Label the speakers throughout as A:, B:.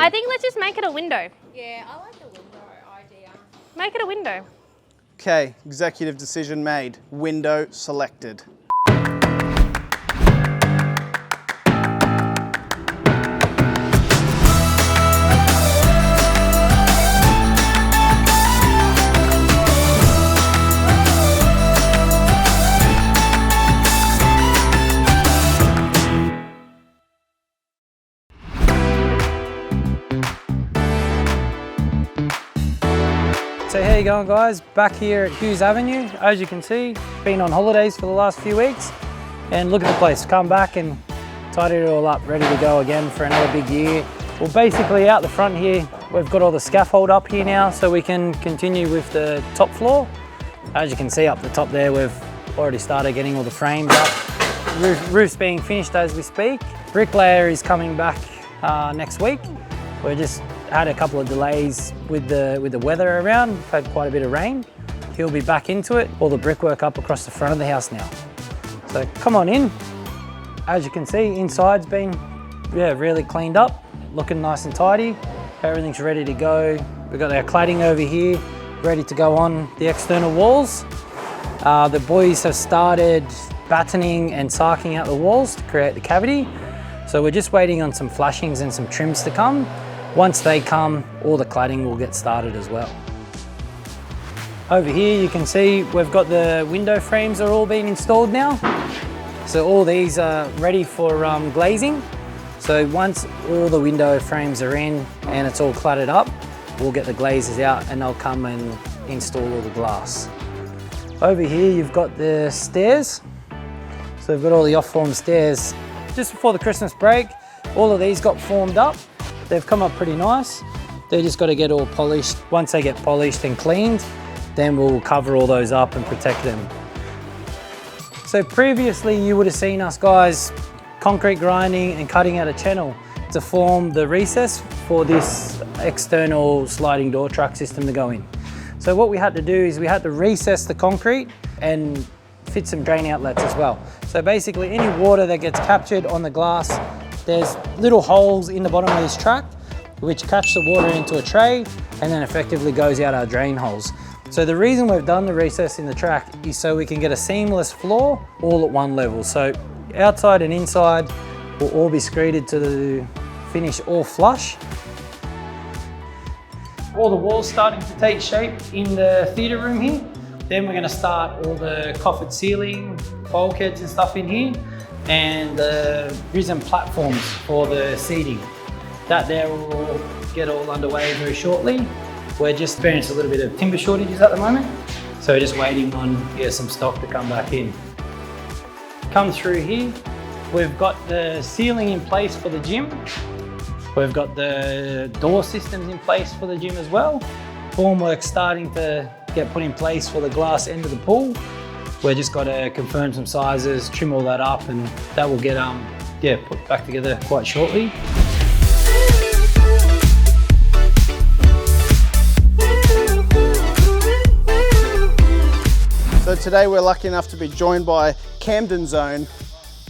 A: I think let's just make it a window.
B: Yeah, I like the window idea.
A: Make it a window.
C: Okay, executive decision made. Window selected.
D: So how you going, guys? Back here at Hughes Avenue. As you can see, been on holidays for the last few weeks, and look at the place. Come back and tidy it all up, ready to go again for another big year. Well, basically out the front here, we've got all the scaffold up here now, so we can continue with the top floor. As you can see up the top there, we've already started getting all the frames up. Roof's being finished as we speak. Bricklayer is coming back next week. We just had a couple of delays with the weather around. We've had quite a bit of rain. He'll be back into it. All the brickwork up across the front of the house now. So come on in. As you can see, inside's been really cleaned up, looking nice and tidy. Everything's ready to go. We've got our cladding over here, ready to go on the external walls. The boys have started battening and sarking out the walls to create the cavity. So we're just waiting on some flashings and some trims to come. Once they come, all the cladding will get started as well. Over here you can see we've got the window frames are all being installed now. So all these are ready for glazing. So once all the window frames are in and it's all cladded up, we'll get the glazes out and they'll come and install all the glass. Over here you've got the stairs. So we've got all the off-form stairs. Just before the Christmas break, all of these got formed up. They've come up pretty nice. They just got to get all polished. Once they get polished and cleaned, then we'll cover all those up and protect them. So previously you would have seen us guys concrete grinding and cutting out a channel to form the recess for this external sliding door truck system to go in. So what we had to do is we had to recess the concrete and fit some drain outlets as well. So basically any water that gets captured on the glass, there's little holes in the bottom of this track which catch the water into a tray and then effectively goes out our drain holes. So the reason we've done the recess in the track is so we can get a seamless floor all at one level. So outside and inside will all be screeded to the finish all flush. All the walls starting to take shape in the theatre room here. Then we're going to start all the coffered ceiling, bulkheads and stuff in here, and the risen platforms for the seating. That there will get all underway very shortly. We're just experiencing a little bit of timber shortages at the moment, so we're just waiting on some stock to come back in. Come through here, we've got the ceiling in place for the gym. We've got the door systems in place for the gym as well. Formwork starting to get put in place for the glass end of the pool. We've just got to confirm some sizes, trim all that up, and that will get put back together quite shortly.
C: So today we're lucky enough to be joined by Camden's own,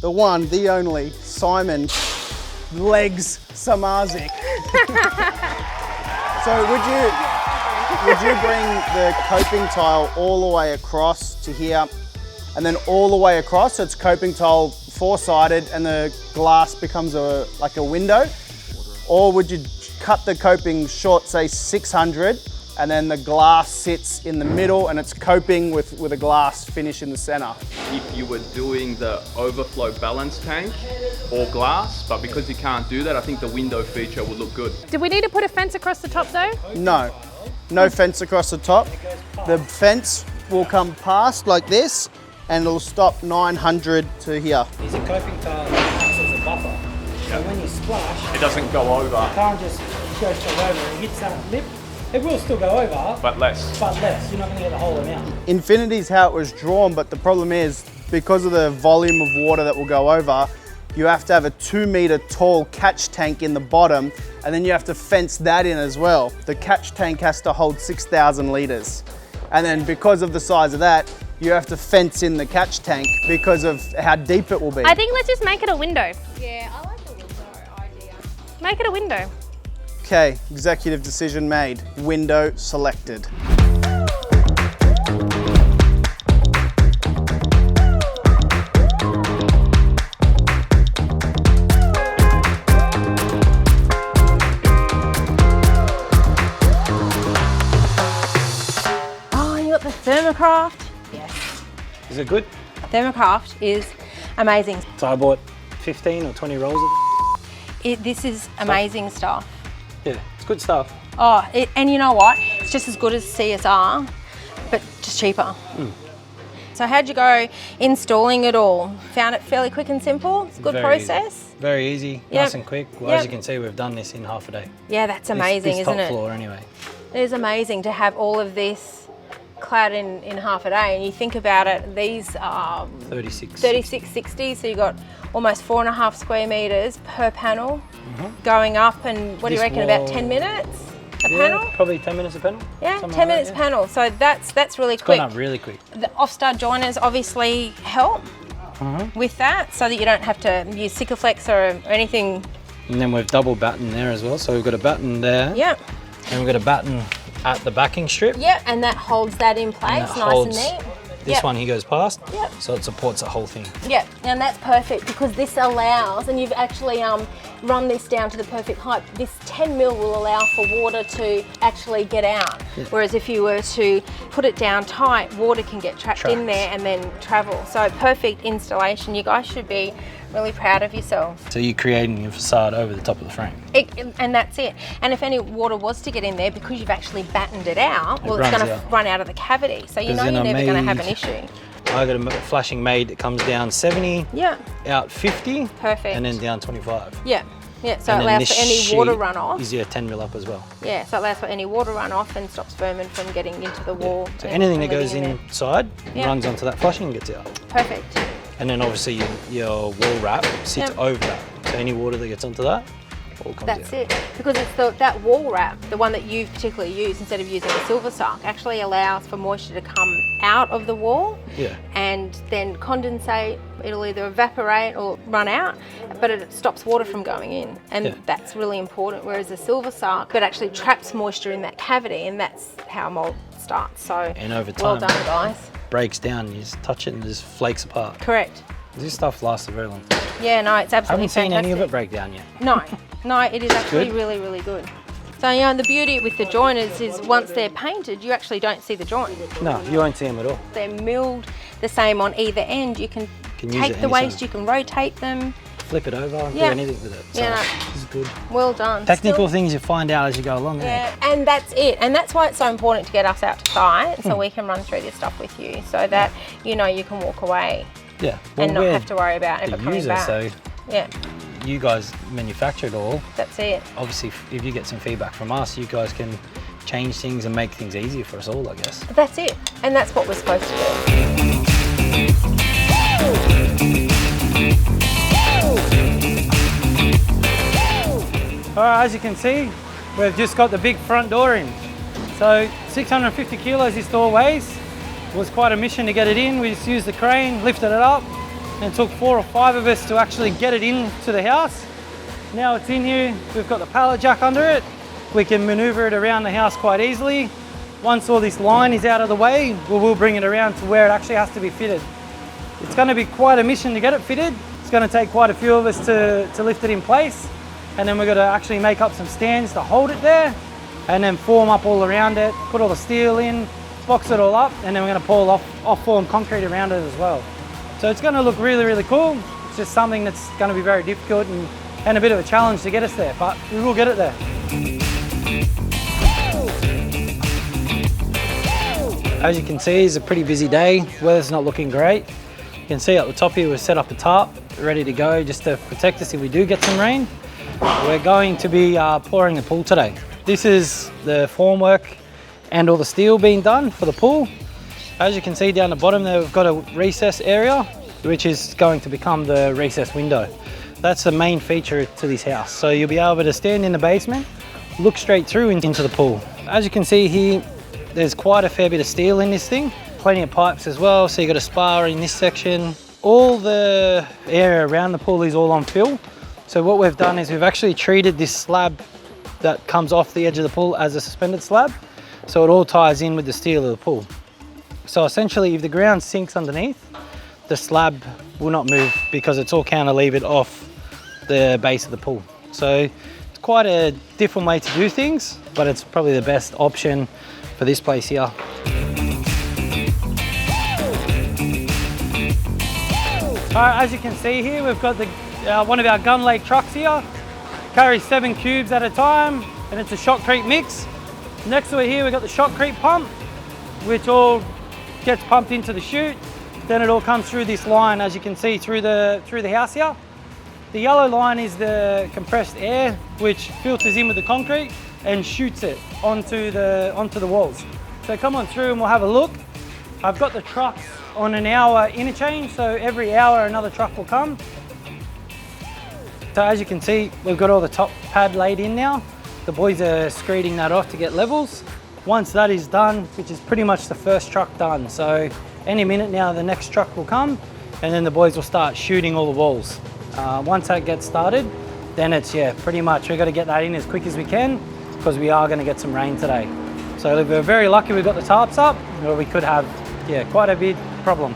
C: the one, the only, Simon Legs Samazic. So would you bring the coping tile all the way across to here and then all the way across? So it's coping tile four-sided and the glass becomes like a window? Or would you cut the coping short, say 600, and then the glass sits in the middle and it's coping with a glass finish in the center?
E: If you were doing the overflow balance tank or glass, but because you can't do that, I think the window feature would look good.
A: Do we need to put a fence across the top though?
C: No fence across the top. The fence will come past like this and it'll stop 900 to here.
D: There's a coping tile that acts as a buffer. So when you splash,
E: It doesn't go over,
D: you can't just go straight over. It hits that lip. It will still go over,
E: but less.
D: You're not going to get the whole amount.
C: Infinity's how it was drawn, but the problem is because of the volume of water that will go over, you have to have a 2 meter tall catch tank in the bottom, and then you have to fence that in as well. The catch tank has to hold 6,000 litres. And then because of the size of that, you have to fence in the catch tank because of how deep it will be.
A: I think let's just make it a window.
B: Yeah, I like the window idea.
A: Make it a window.
C: Okay, executive decision made. Window selected.
B: Oh, you got the Thermocraft? Yes.
D: Is it good?
B: Thermocraft is amazing.
D: So I bought 15 or 20 rolls of
B: This is amazing stuff.
D: it. Yeah, it's good stuff.
B: Oh, and you know what? It's just as good as CSR, but just cheaper. So how'd you go installing it all? Found it fairly quick and simple? It's a good
D: Very easy.
B: process?
D: Very easy,
B: Yep.
D: nice and quick. Well,
B: Yep.
D: as you can see, we've done this in half a day.
B: Yeah, that's amazing,
D: this
B: isn't
D: top
B: it?
D: floor anyway.
B: It is amazing to have all of this clad in half a day. And you think about it, these are 3660, so you've got almost 4.5 square metres per panel going up. And what do you
D: This
B: reckon, about
D: wall-
B: 10 minutes a
D: Yeah,
B: panel?
D: probably 10 minutes a panel.
B: Yeah,
D: something
B: 10
D: like
B: minutes
D: that,
B: a panel. So that's really
D: It's
B: quick.
D: gone up really quick.
B: The off-stud joiners obviously help with that, so that you don't have to use Sikaflex or anything.
D: And then we've double batten there as well. So we've got a batten there,
B: Yep,
D: and we've got a batten at the backing strip.
B: yep, and that holds that in place,
D: that
B: nice
D: holds
B: and neat.
D: This
B: Yep.
D: one he goes past,
B: Yep.
D: so it supports the whole thing.
B: Yeah, and that's perfect because this allows, and you've actually run this down to the perfect height, this 10 mil will allow for water to actually get out. Whereas if you were to put it down tight, water can get trapped in there and then travel. So perfect installation. You guys should be really proud of yourselves.
D: So you're creating your facade over the top of the frame.
B: And that's it. And if any water was to get in there, because you've actually battened it out, well, it's
D: runs
B: going to
D: out.
B: run out of the cavity. So you know
D: Because
B: you're
D: then I
B: never going to have
D: made-
B: an issue.
D: I got a flashing made that comes down 70,
B: Yeah,
D: out 50,
B: perfect.
D: and then down 25.
B: Yeah, yeah. So
D: And
B: it
D: then
B: allows
D: this
B: for any
D: sheet
B: water runoff.
D: is 10 mil up as well.
B: Yeah, so it allows for any water runoff and stops vermin from getting into the wall.
D: So
B: and-
D: anything that
B: and
D: goes
B: living in
D: inside
B: Yeah.
D: runs onto that flushing and gets out.
B: there. Perfect.
D: And then obviously your wall wrap sits
B: Yep.
D: over that. So any water that gets onto that all comes
B: That's
D: out.
B: it. Because it's that wall wrap, the one that you've particularly used instead of using a silver sock, actually allows for moisture to come out of the wall
D: Yeah.
B: and then condensate. It'll either evaporate or run out, but it stops water from going in. And
D: Yeah.
B: that's really important. Whereas a silver sock, it actually traps moisture in that cavity, and that's how mold starts. So
D: And over
B: well
D: time,
B: done, guys.
D: breaks down, you just touch it and it just flakes apart.
B: Correct.
D: This stuff lasts a very long time.
B: Yeah, no, it's
D: I
B: absolutely
D: haven't seen any of it
B: fantastic.
D: break down yet.
B: No, no, it is actually
D: good.
B: really, really good. So, you know, the beauty with the joiners is once they're painted, you actually don't see the joint.
D: No, you won't see them at all.
B: They're milled the same on either end. You can
D: Can use
B: take
D: it
B: the
D: any
B: waste,
D: side.
B: you can rotate them.
D: Flip it over,
B: Yeah.
D: do anything with it. So
B: Yeah, no.
D: this is good.
B: Well done.
D: Technical
B: Still-
D: things you find out as you go along.
B: Yeah, and that's it. And that's why it's so important to get us out to site so we can run through this stuff with you so that, you know, you can walk away
D: Yeah.
B: and not
D: we're
B: have to worry about ever
D: the
B: coming
D: user,
B: back.
D: so
B: Yeah,
D: you guys manufacture it all.
B: that's it.
D: Obviously, if you get some feedback from us, you guys can change things and make things easier for us all, I guess.
B: But that's it. And that's what we're supposed to do.
D: All right, as you can see, we've just got the big front door in. So 650 kilos this door weighs. It was quite a mission to get it in. We just used the crane, lifted it up, and it took 4 or 5 of us to actually get it into the house. Now it's in here, we've got the pallet jack under it. We can maneuver it around the house quite easily. Once all this line is out of the way, we'll bring it around to where it actually has to be fitted. It's going to be quite a mission to get it fitted. It's going to take quite a few of us to lift it in place. And then we've got to actually make up some stands to hold it there, and then form up all around it, put all the steel in, box it all up, and then we're going to pour off-form concrete around it as well. So it's going to look really, really cool. It's just something that's going to be very difficult and a bit of a challenge to get us there, but we will get it there. As you can see, it's a pretty busy day. Weather's not looking great. You can see at the top here, we've set up a tarp, ready to go just to protect us if we do get some rain. We're going to be pouring the pool today. This is the formwork and all the steel being done for the pool. As you can see down the bottom there, we've got a recess area, which is going to become the recess window. That's the main feature to this house. So you'll be able to stand in the basement, look straight through into the pool. As you can see here, there's quite a fair bit of steel in this thing. Plenty of pipes as well, so you've got a spar in this section. All the area around the pool is all on fill. So what we've done is we've actually treated this slab that comes off the edge of the pool as a suspended slab. So it all ties in with the steel of the pool. So essentially, if the ground sinks underneath, the slab will not move because it's all cantilevered off the base of the pool. So it's quite a different way to do things, but it's probably the best option for this place here. As you can see here, we've got the one of our gun leg trucks here. Carries 7 cubes at a time, and it's a shotcrete mix. Next to it here, we've got the shotcrete pump, which all gets pumped into the chute. Then it all comes through this line, as you can see, through the house here. The yellow line is the compressed air, which filters in with the concrete and shoots it onto the walls. So come on through and we'll have a look. I've got the trucks on an hour interchange, so every hour another truck will come. So as you can see, we've got all the top pad laid in now. The boys are screeding that off to get levels. Once that is done, which is pretty much the first truck done, so any minute now the next truck will come and then the boys will start shooting all the walls. Once that gets started, then it's, pretty much we've got to get that in as quick as we can because we are going to get some rain today. So we're very lucky we've got the tarps up, or we could have, quite a big problem.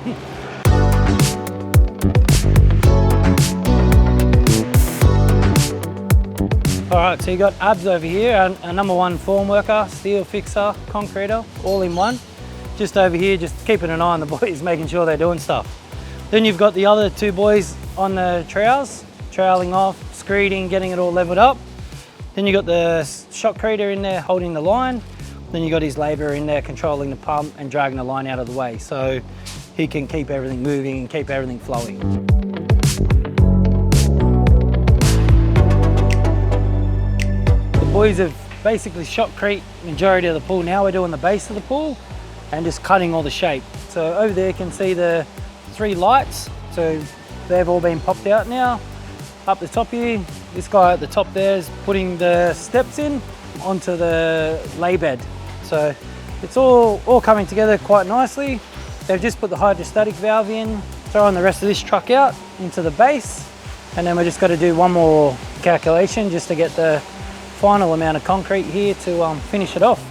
D: All right, so you got Abs over here, our number 1 form worker, steel fixer, concreter, all in one. Just over here, just keeping an eye on the boys, making sure they're doing stuff. Then you've got the other 2 boys on the trowels, troweling off, screeding, getting it all leveled up. Then you got the shotcreter in there holding the line. Then you got his labourer in there controlling the pump and dragging the line out of the way, so he can keep everything moving and keep everything flowing. Boys have basically shotcrete majority of the pool. Now we're doing the base of the pool and just cutting all the shape. So over there you can see the 3 lights. So they've all been popped out now. Up the top here, this guy at the top there is putting the steps in onto the lay bed. So it's all coming together quite nicely. They've just put the hydrostatic valve in, throwing the rest of this truck out into the base. And then we just got to do one more calculation just to get the final amount of concrete here to finish it off.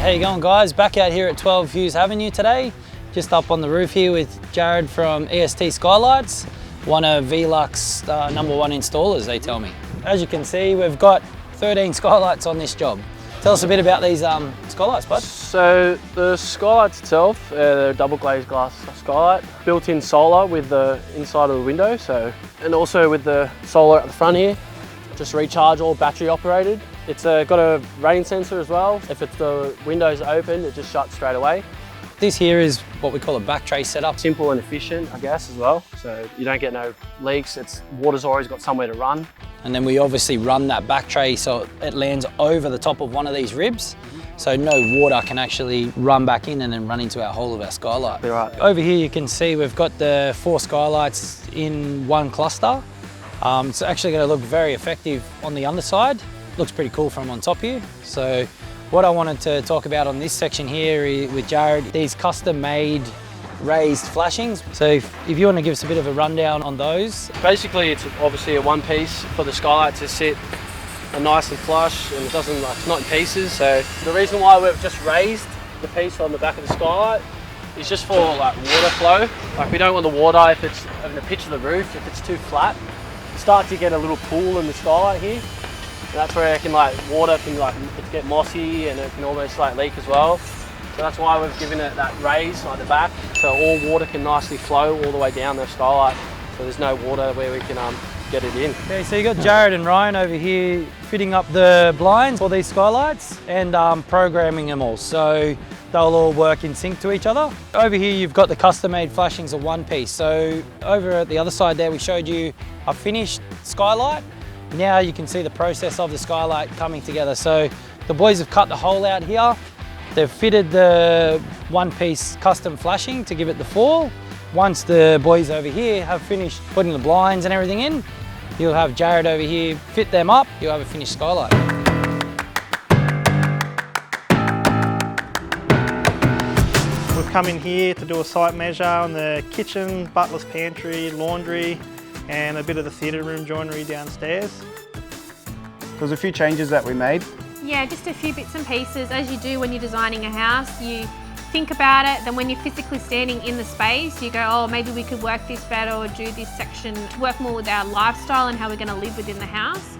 D: How you going, guys? Back out here at 12 Hughes Avenue today, just up on the roof here with Jared from EST Skylights, one of VLUX's number 1 installers, they tell me. As you can see, we've got 13 skylights on this job. Tell us a bit about these skylights, bud.
F: So the skylights itself, they're double glazed glass skylight, built-in solar with the inside of the window, and also with the solar at the front here, just rechargeable, battery operated. It's got a rain sensor as well. If the window's open, it just shuts straight away.
D: This here is what we call a back tray setup.
F: Simple and efficient, I guess, as well. So you don't get no leaks. Water's always got somewhere to run.
D: And then we obviously run that back tray so it lands over the top of one of these ribs. So no water can actually run back in and then run into our whole of our skylight.
F: Right.
D: Over here you can see we've got the 4 skylights in one cluster. It's actually going to look very effective on the underside. Looks pretty cool from on top here. So what I wanted to talk about on this section here with Jared, these custom made raised flashings. So if you want to give us a bit of a rundown on those.
F: Basically, it's obviously a one piece for the skylight to sit nice and flush, and it's not in pieces. So the reason why we've just raised the piece on the back of the skylight is just for water flow. We don't want the water, if it's in the pitch of the roof, if it's too flat, start to get a little pool in the skylight here. And that's where water can it get mossy and it can almost leak as well. So that's why we've given it that raise the back, so all water can nicely flow all the way down the skylight. So there's no water where we can get it in.
D: Okay, so you got Jared and Ryan over here fitting up the blinds for these skylights and programming them all, so they'll all work in sync to each other. Over here you've got the custom-made flashings of one piece. So over at the other side there we showed you a finished skylight. Now you can see the process of the skylight coming together. So the boys have cut the hole out here. They've fitted the one-piece custom flashing to give it the fall. Once the boys over here have finished putting the blinds and everything in, you'll have Jared over here fit them up, you'll have a finished skylight.
G: come in here to do a site measure on the kitchen, butler's pantry, laundry, and a bit of the theatre room joinery downstairs.
C: There's a few changes that we made.
A: Yeah, just a few bits and pieces. As you do when you're designing a house, you think about it, then when you're physically standing in the space, you go, oh, maybe we could work this better or do this section to work more with our lifestyle and how we're going to live within the house.